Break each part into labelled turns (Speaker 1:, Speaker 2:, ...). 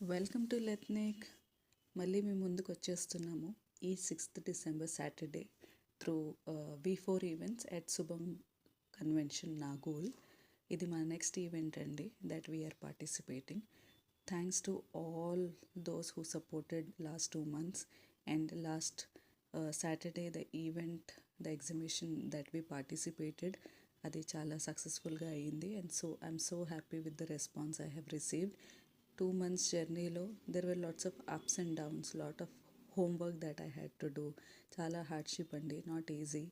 Speaker 1: Welcome to లెత్నిక్. మళ్ళీ మేము ముందుకు వచ్చేస్తున్నాము ఈ 6th December Saturday through V4 events at Shubham convention Nagole. ఇది మన నెక్స్ట్ ఈవెంట్ అండి that we are participating. Thanks to all those who supported last 2 months and last Saturday the event the exhibition that we participated అది చాలా సక్సెస్ఫుల్గా అయ్యింది. And so I'm so happy with the response I have received. 2 months జర్నీలో there were lots of ups and downs, lot of homework that I had to do. చాలా hardship అండి, not easy.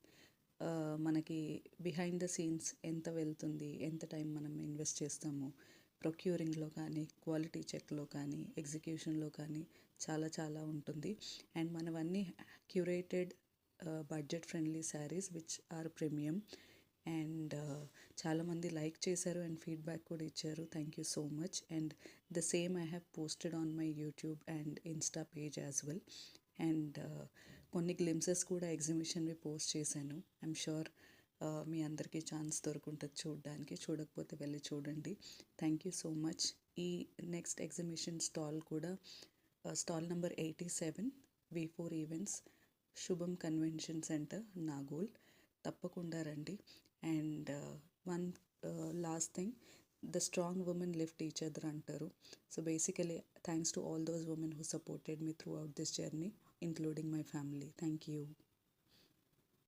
Speaker 1: మనకి behind the scenes ఎంత వెళ్తుంది, ఎంత time మనం invest చేస్తాము, ప్రొక్యూరింగ్లో కానీ, క్వాలిటీ చెక్లో కానీ, ఎగ్జిక్యూషన్లో కానీ చాలా చాలా ఉంటుంది. అండ్ మనవన్నీ curated budget friendly saris which are premium. And చాలామంది లైక్ చేశారు అండ్ ఫీడ్బ్యాక్ కూడా ఇచ్చారు. Thank you so much. And the same I have posted on my YouTube and Insta page as well. And కొన్ని గ్లిమ్సెస్ కూడా ఎగ్జిబిషన్వి post చేశాను. I'm sure మీ అందరికీ ఛాన్స్ దొరుకుంటుంది చూడడానికి. చూడకపోతే వెళ్ళి చూడండి. Thank you so much. ఈ నెక్స్ట్ ఎగ్జిబిషన్ స్టాల్ కూడా స్టాల్ నెంబర్ 87 V4 ఈవెంట్స్ శుభం కన్వెన్షన్ సెంటర్ నాగోల్. తప్పకుండా రండి. And one last thing, the strong women lift each other antaru. So basically thanks to all those women who supported me throughout this journey, including my family. Thank you.